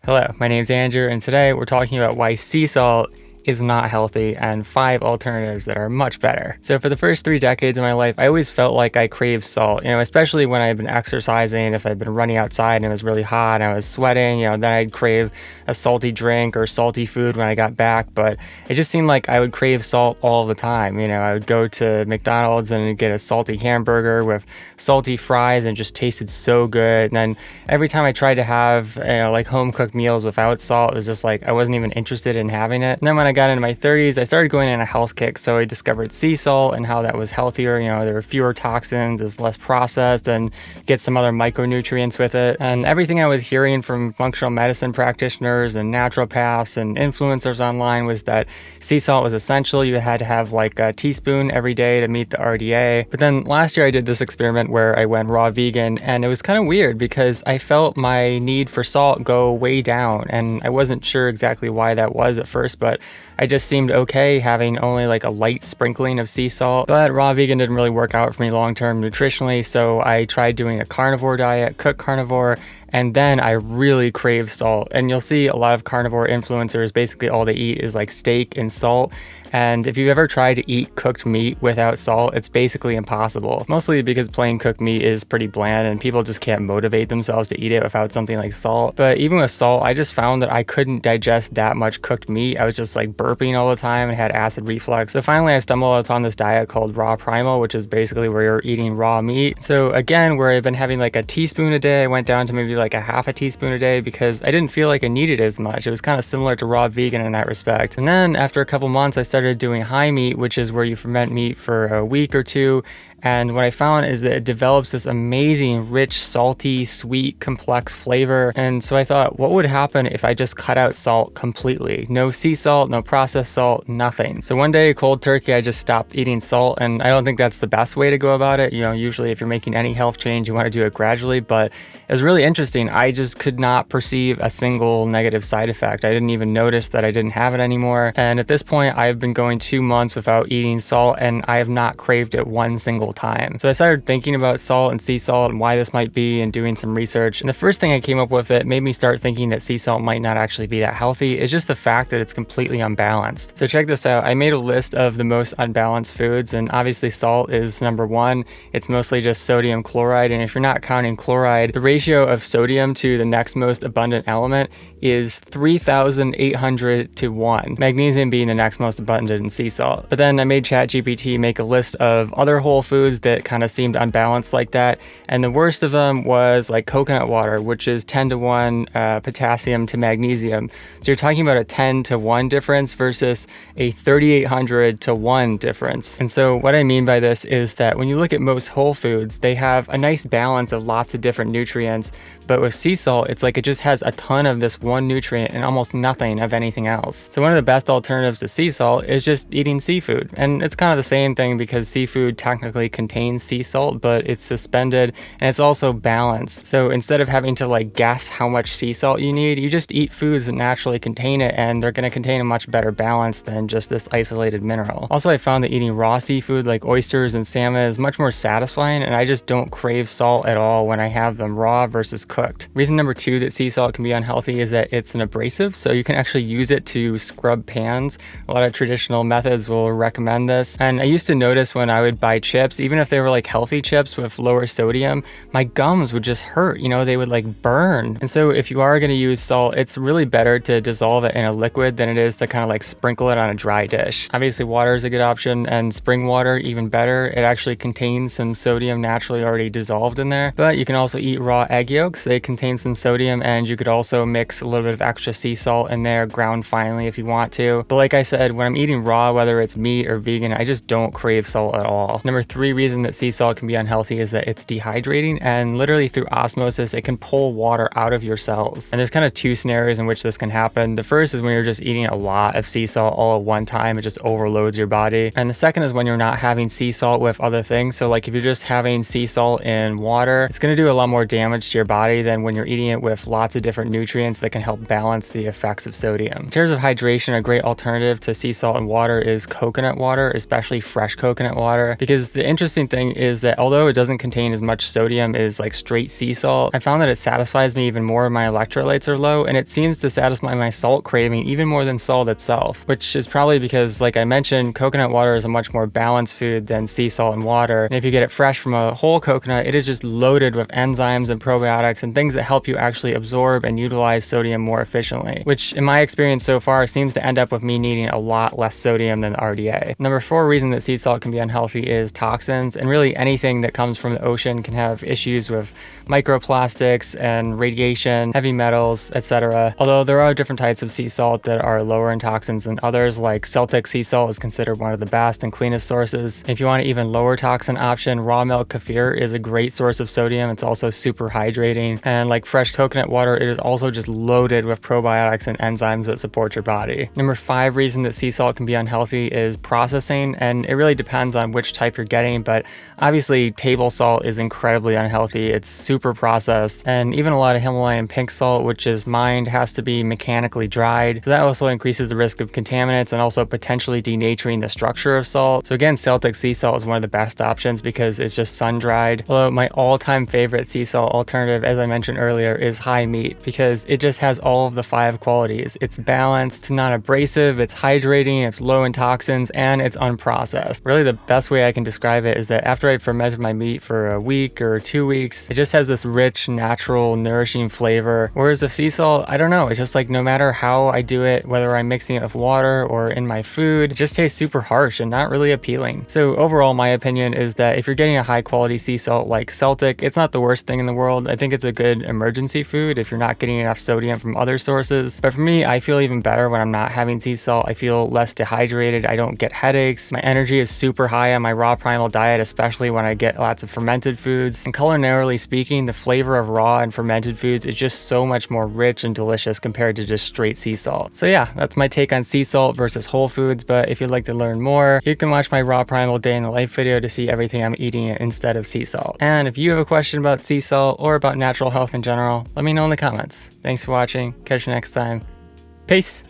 Hello, my name's Andrew, and today we're talking about why sea salt is not healthy and 5 alternatives that are much better. So for the first 3 decades of my life, I always felt like I craved salt, especially when I'd been exercising. If I'd been running outside and it was really hot and I was sweating, then I'd crave a salty drink or salty food when I got back. But it just seemed like I would crave salt all the time. I would go to McDonald's and get a salty hamburger with salty fries and it just tasted so good. And then every time I tried to have, like home cooked meals without salt, it was just like I wasn't even interested in having it. And then when I got into my 30s, I started going on a health kick. So I discovered sea salt and how that was healthier. There were fewer toxins, it's less processed, and get some other micronutrients with it. And everything I was hearing from functional medicine practitioners and naturopaths and influencers online was that sea salt was essential. You had to have like a teaspoon every day to meet the RDA. But then last year I did this experiment where I went raw vegan, and it was kind of weird because I felt my need for salt go way down, and I wasn't sure exactly why that was at first, but I just seemed okay having only like a light sprinkling of sea salt. But raw vegan didn't really work out for me long-term nutritionally, so I tried doing a carnivore diet, cooked carnivore, and then I really craved salt. And you'll see a lot of carnivore influencers, basically all they eat is like steak and salt. And if you've ever tried to eat cooked meat without salt, it's basically impossible. Mostly because plain cooked meat is pretty bland and people just can't motivate themselves to eat it without something like salt. But even with salt, I just found that I couldn't digest that much cooked meat. I was just like burping all the time and had acid reflux. So finally I stumbled upon this diet called raw primal, which is basically where you're eating raw meat. So again, where I've been having like a teaspoon a day, I went down to maybe like a half a teaspoon a day because I didn't feel like I needed as much. It was kind of similar to raw vegan in that respect. And then after a couple months, I started doing high meat, which is where you ferment meat for a week or two. And what I found is that it develops this amazing, rich, salty, sweet, complex flavor. And so I thought, what would happen if I just cut out salt completely? No sea salt, no processed salt, nothing. So one day, cold turkey, I just stopped eating salt. And I don't think that's the best way to go about it. Usually if you're making any health change, you want to do it gradually. But it was really interesting. I just could not perceive a single negative side effect. I didn't even notice that I didn't have it anymore. And at this point, I've been going 2 months without eating salt, and I have not craved it one single time. So I started thinking about salt and sea salt and why this might be and doing some research. And the first thing I came up with that made me start thinking that sea salt might not actually be that healthy is just the fact that it's completely unbalanced. So check this out. I made a list of the most unbalanced foods, and obviously salt is number 1. It's mostly just sodium chloride. And if you're not counting chloride, the ratio of sodium to the next most abundant element is 3,800 to 1. Magnesium being the next most abundant in sea salt. But then I made ChatGPT make a list of other whole foods that kind of seemed unbalanced like that, and the worst of them was like coconut water, which is 10 to 1 potassium to magnesium. So you're talking about a 10 to 1 difference versus a 3,800 to 1 difference. And so what I mean by this is that when you look at most whole foods, they have a nice balance of lots of different nutrients, but with sea salt, it's like it just has a ton of this one nutrient and almost nothing of anything else. So one of the best alternatives to sea salt is just eating seafood. And it's kind of the same thing because seafood technically contains sea salt, but it's suspended and it's also balanced. So instead of having to like guess how much sea salt you need, you just eat foods that naturally contain it, and they're going to contain a much better balance than just this isolated mineral. Also, I found that eating raw seafood like oysters and salmon is much more satisfying, and I just don't crave salt at all when I have them raw versus cooked. Reason number 2 that sea salt can be unhealthy is that it's an abrasive, so you can actually use it to scrub pans. A lot of traditional methods will recommend this, and I used to notice when I would buy chips, even if they were like healthy chips with lower sodium, my gums would just hurt, they would like burn. And so if you are going to use salt, it's really better to dissolve it in a liquid than it is to kind of like sprinkle it on a dry dish. Obviously water is a good option, and spring water even better. It actually contains some sodium naturally already dissolved in there. But you can also eat raw egg yolks. They contain some sodium, and you could also mix a little bit of extra sea salt in there, ground finely if you want to. But like I said, when I'm eating raw, whether it's meat or vegan, I just don't crave salt at all. Number 3 reason that sea salt can be unhealthy is that it's dehydrating, and literally through osmosis it can pull water out of your cells. And there's kind of 2 scenarios in which this can happen. The first is when you're just eating a lot of sea salt all at one time, it just overloads your body. And the second is when you're not having sea salt with other things. So like if you're just having sea salt in water, it's going to do a lot more damage to your body than when you're eating it with lots of different nutrients that can help balance the effects of sodium. In terms of hydration, a great alternative to sea salt and water is coconut water, especially fresh coconut water, because the interesting thing is that although it doesn't contain as much sodium as like straight sea salt, I found that it satisfies me even more when my electrolytes are low, and it seems to satisfy my salt craving even more than salt itself, which is probably because, like I mentioned, coconut water is a much more balanced food than sea salt and water. And if you get it fresh from a whole coconut, it is just loaded with enzymes and probiotics and things that help you actually absorb and utilize sodium more efficiently, which in my experience so far seems to end up with me needing a lot less sodium than RDA. Number 4 reason that sea salt can be unhealthy is toxins, and really anything that comes from the ocean can have issues with microplastics and radiation, heavy metals, etc. Although there are different types of sea salt that are lower in toxins than others, like Celtic sea salt is considered one of the best and cleanest sources. If you want an even lower toxin option, raw milk kefir is a great source of sodium. It's also super hydrating, and like fresh coconut water, it is also just loaded with probiotics and enzymes that support your body. Number 5 reason that sea salt can be unhealthy is processing, and it really depends on which type you're getting, but obviously table salt is incredibly unhealthy. It's super processed, and even a lot of Himalayan pink salt, which is mined, has to be mechanically dried, so that also increases the risk of contaminants and also potentially denaturing the structure of salt. So again, Celtic sea salt is one of the best options because it's just sun-dried. Although my all-time favorite sea salt alternative, as I mentioned earlier, is high meat, because it just has all of the 5 qualities. It's balanced, it's not abrasive, it's hydrating, it's low in toxins, and it's unprocessed. Really the best way I can describe it is that after I fermented my meat for a week or 2 weeks, it just has this rich, natural, nourishing flavor. Whereas with sea salt, I don't know, it's just like no matter how I do it, whether I'm mixing it with water or in my food, it just tastes super harsh and not really appealing. So overall, my opinion is that if you're getting a high quality sea salt like Celtic, it's not the worst thing in the world. I think it's a good emergency food if you're not getting enough sodium from other sources. But for me, I feel even better when I'm not having sea salt. I feel less dehydrated, I don't get headaches, my energy is super high on my raw Primal Diet, especially when I get lots of fermented foods. And culinarily speaking, the flavor of raw and fermented foods is just so much more rich and delicious compared to just straight sea salt. So yeah, that's my take on sea salt versus whole foods, but if you'd like to learn more, you can watch my raw Primal Day in the Life video to see everything I'm eating instead of sea salt. And if you have a question about sea salt or about natural health in general, let me know in the comments. Thanks for watching, catch you next time. Peace!